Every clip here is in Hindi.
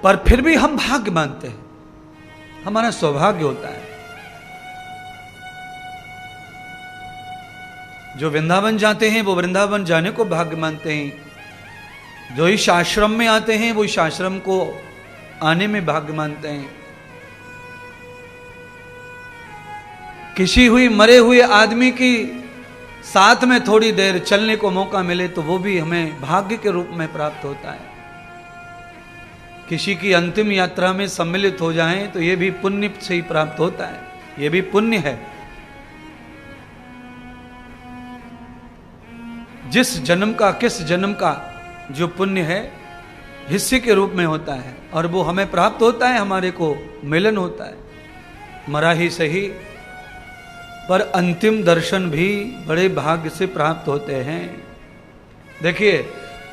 पर फिर भी हम भाग्य मानते हैं, हमारा सौभाग्य होता है। जो वृंदावन जाते हैं वो वृंदावन जाने को भाग्य मानते हैं, जो इस आश्रम में आते हैं वो इस आश्रम को आने में भाग्य मानते हैं। किसी हुई मरे हुए आदमी की साथ में थोड़ी देर चलने को मौका मिले तो वो भी हमें भाग्य के रूप में प्राप्त होता है। किसी की अंतिम यात्रा में सम्मिलित हो जाएं तो ये भी पुण्य से ही प्राप्त होता है, ये भी पुण्य है। जिस जन्म का किस जन्म का जो पुण्य है हिस्से के रूप में होता है और वो हमें प्राप्त होता है, हमारे को मिलन होता है। मरा ही सही पर अंतिम दर्शन भी बड़े भाग्य से प्राप्त होते हैं। देखिए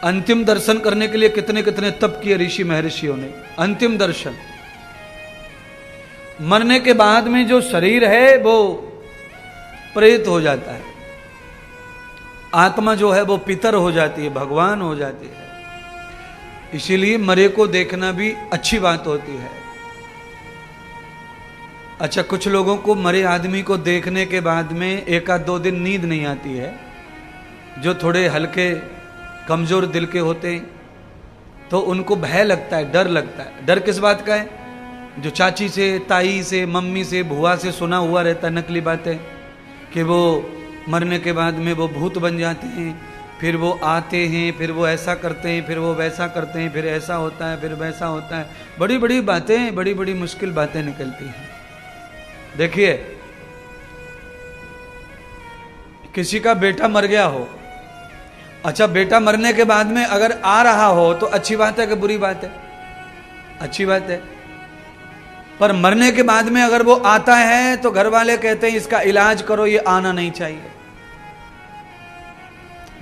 अंतिम दर्शन करने के लिए कितने कितने तप किए ऋषि महर्षियों ने। अंतिम दर्शन, मरने के बाद में जो शरीर है वो प्रेत हो जाता है, आत्मा जो है वो पितर हो जाती है, भगवान हो जाती है। इसीलिए मरे को देखना भी अच्छी बात होती है। अच्छा, कुछ लोगों को मरे आदमी को देखने के बाद में एक आध दो दिन नींद नहीं आती है, जो थोड़े हल्के कमजोर दिल के होते हैं, तो उनको भय लगता है, डर लगता है। डर किस बात का है? जो चाची से, ताई से, मम्मी से, भुआ से सुना हुआ रहता है नकली बातें कि वो मरने के बाद में वो भूत बन जाते हैं, फिर वो आते हैं, फिर वो ऐसा करते हैं, फिर वो वैसा करते हैं, फिर ऐसा होता है, फिर वैसा होता है। बड़ी बड़ी बातें, बड़ी बड़ी मुश्किल बातें निकलती हैं। देखिए किसी का बेटा मर गया हो, अच्छा बेटा मरने के बाद में अगर आ रहा हो तो अच्छी बात है कि बुरी बात है? अच्छी बात है। पर मरने के बाद में अगर वो आता है तो घर वाले कहते हैं इसका इलाज करो, ये आना नहीं चाहिए।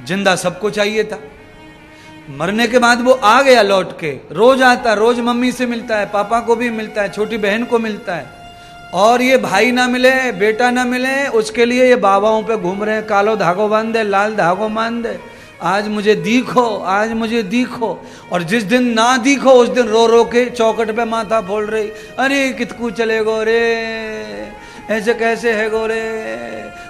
जिंदा सबको चाहिए था, मरने के बाद वो आ गया लौट के, रोज आता, रोज मम्मी से मिलता है, पापा को भी मिलता है, छोटी बहन को मिलता है। और ये भाई ना मिले, बेटा ना मिले, उसके लिए ये बाबाओं पे घूम रहे हैं, कालो धागो बांध दे, लाल धागो बांध दे, आज मुझे दिखो, आज मुझे दिखो। और जिस दिन ना दिखो उस दिन रो रो के चौकट पे माथा फोड़ रही, अरे कितकू चले गो रे, ऐसे कैसे है गो रे,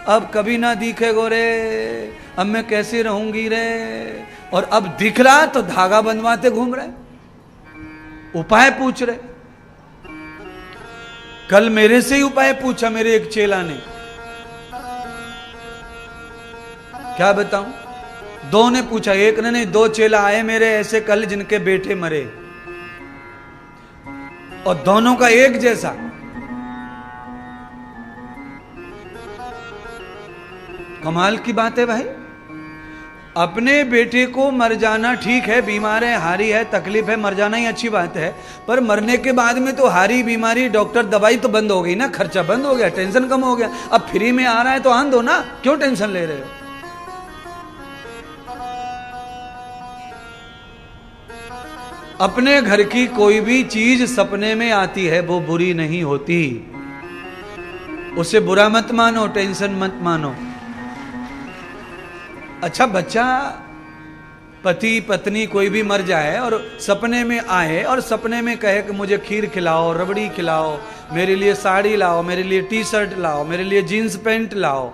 अब कभी ना दिखे गो रे, अब मैं कैसे रहूंगी रे। और अब दिख रहा तो धागा बंधवाते घूम रहे, उपाय पूछ रहे। कल मेरे से ही उपाय पूछा मेरे एक चेला ने, क्या बताऊं, दो ने पूछा, एक ने नहीं, दो चेला आए मेरे ऐसे कल जिनके बेटे मरे, और दोनों का एक जैसा। कमाल की बात है भाई। अपने बेटे को मर जाना ठीक है, बीमार है, हारी है, तकलीफ है, मर जाना ही अच्छी बात है। पर मरने के बाद में तो हारी, बीमारी, डॉक्टर, दवाई तो बंद हो गई ना, खर्चा बंद हो गया, टेंशन कम हो गया। अब फ्री में आ रहा है तो आन दो ना, क्यों टेंशन ले रहे हो? अपने घर की कोई भी चीज सपने में आती है वो बुरी नहीं होती, उसे बुरा मत मानो, टेंशन मत मानो। अच्छा, बच्चा, पति पत्नी कोई भी मर जाए और सपने में आए और सपने में कहे कि मुझे खीर खिलाओ, रबड़ी खिलाओ, मेरे लिए साड़ी लाओ, मेरे लिए टी शर्ट लाओ, मेरे लिए जीन्स पैंट लाओ,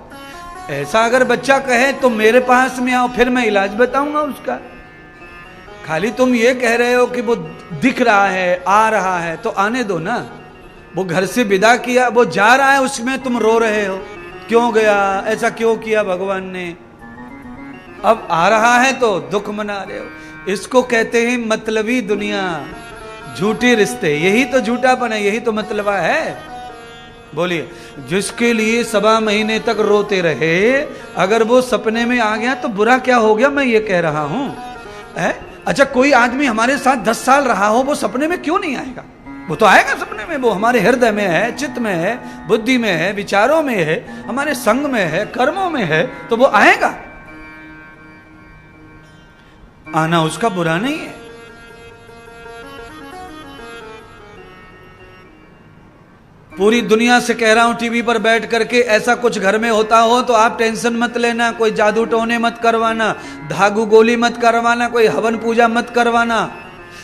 ऐसा अगर बच्चा कहे तो मेरे पास में आओ, फिर मैं इलाज बताऊंगा उसका। खाली तुम ये कह रहे हो कि वो दिख रहा है, आ रहा है, तो आने दो ना। वो घर से विदा किया, वो जा रहा है, उसमें तुम रो रहे हो, क्यों गया, ऐसा क्यों किया भगवान ने। अब आ रहा है तो दुख मना रहे हो। इसको कहते हैं मतलबी दुनिया, झूठे रिश्ते। यही तो झूठापन है, यही तो मतलबा है। बोलिए, जिसके लिए 1.25 महीने तक रोते रहे, अगर वो सपने में आ गया तो बुरा क्या हो गया, मैं ये कह रहा हूं। अच्छा, कोई आदमी हमारे साथ 10 साल रहा हो, वो सपने में क्यों नहीं आएगा? वो तो आएगा सपने में, वो हमारे हृदय में है, चित्त में है, बुद्धि में है, विचारों में है, हमारे संग में है, कर्मों में है, तो वो आएगा। आना उसका बुरा नहीं है। पूरी दुनिया से कह रहा हूं टीवी पर बैठ करके, ऐसा कुछ घर में होता हो तो आप टेंशन मत लेना, कोई जादू टोने मत करवाना, धागू गोली मत करवाना, कोई हवन पूजा मत करवाना।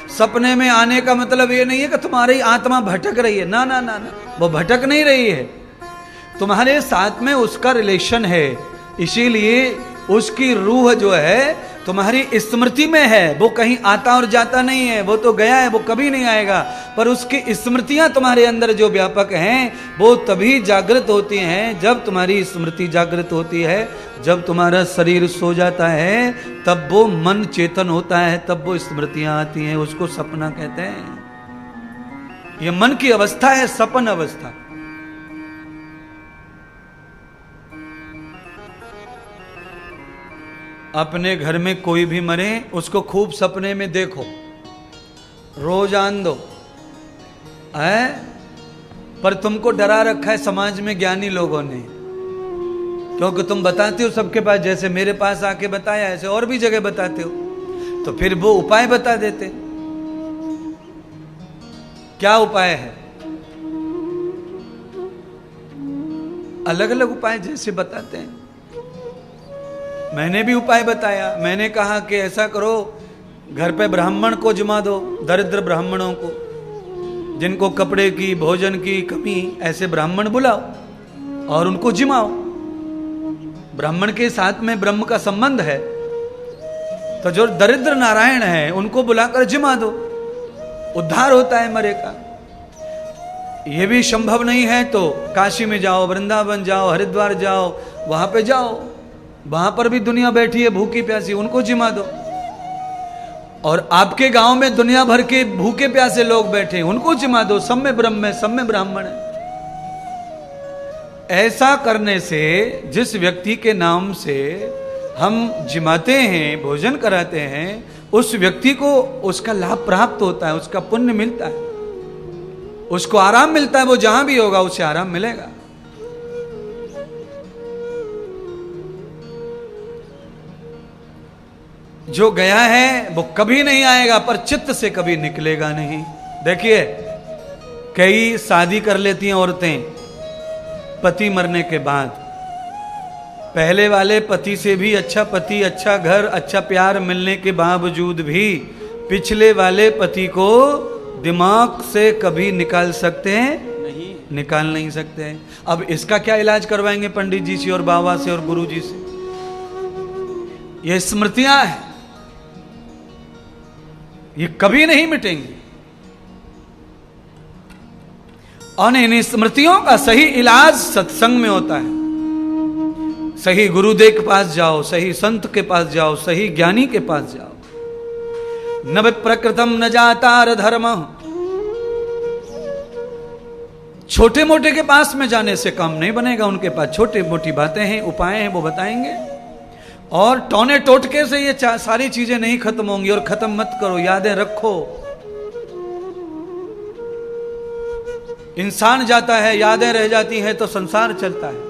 सपने में आने का मतलब ये नहीं है कि तुम्हारी आत्मा भटक रही है, ना ना ना ना, वो भटक नहीं रही है, तुम्हारे साथ में उसका रिलेशन है, इसीलिए उसकी रूह जो है तुम्हारी स्मृति में है, वो कहीं आता और जाता नहीं है, वो तो गया है, वो कभी नहीं आएगा, पर उसकी स्मृतियां तुम्हारे अंदर जो व्यापक हैं वो तभी जागृत होती हैं जब तुम्हारी स्मृति जागृत होती है। जब तुम्हारा शरीर सो जाता है तब वो मन चेतन होता है, तब वो स्मृतियां आती हैं, उसको सपना कहते हैं। ये मन की अवस्था है, सपन अवस्था। अपने घर में कोई भी मरे उसको खूब सपने में देखो, रोज आन दो है, पर तुमको डरा रखा है समाज में ज्ञानी लोगों ने, क्योंकि तुम बताते हो सबके पास, जैसे मेरे पास आके बताया ऐसे और भी जगह बताते हो, तो फिर वो उपाय बता देते। क्या उपाय है? अलग अलग उपाय जैसे बताते हैं। मैंने भी उपाय बताया, मैंने कहा कि ऐसा करो, घर पे ब्राह्मण को जमा दो, दरिद्र ब्राह्मणों को, जिनको कपड़े की भोजन की कमी, ऐसे ब्राह्मण बुलाओ और उनको जिमाओ। ब्राह्मण के साथ में ब्रह्म का संबंध है, तो जो दरिद्र नारायण है उनको बुलाकर जिमा दो, उद्धार होता है मरे का। ये भी संभव नहीं है तो काशी में जाओ, वृंदावन जाओ, हरिद्वार जाओ, वहां पे जाओ, वहां पर भी दुनिया बैठी है भूखी प्यासी, उनको जिमा दो। और आपके गांव में दुनिया भर के भूखे प्यासे लोग बैठे, उनको जिमा दो। सब में ब्रह्म है, सब में ब्राह्मण है। ऐसा करने से जिस व्यक्ति के नाम से हम जिमाते हैं, भोजन कराते हैं, उस व्यक्ति को उसका लाभ प्राप्त होता है, उसका पुण्य मिलता है, उसको आराम मिलता है। वो जहां भी होगा उसे आराम मिलेगा। जो गया है वो कभी नहीं आएगा, पर चित्त से कभी निकलेगा नहीं। देखिए, कई शादी कर लेती हैं औरतें पति मरने के बाद। पहले वाले पति से भी अच्छा पति, अच्छा घर, अच्छा प्यार मिलने के बावजूद भी पिछले वाले पति को दिमाग से कभी निकाल सकते हैं? नहीं, निकाल नहीं सकते हैं। अब इसका क्या इलाज करवाएंगे पंडित जी से और बाबा से और गुरु जी से? ये स्मृतियां हैं, ये कभी नहीं मिटेंगी। और इन स्मृतियों का सही इलाज सत्संग में होता है। सही गुरुदेव के पास जाओ, सही संत के पास जाओ, सही ज्ञानी के पास जाओ। न प्रकृतम न जातार धर्म। छोटे मोटे के पास में जाने से काम नहीं बनेगा। उनके पास छोटी मोटी बातें हैं, उपाय हैं, वो बताएंगे। और टोने टोटके से ये सारी चीजें नहीं खत्म होंगी। और खत्म मत करो, यादें रखो। इंसान जाता है, यादें रह जाती हैं तो संसार चलता है।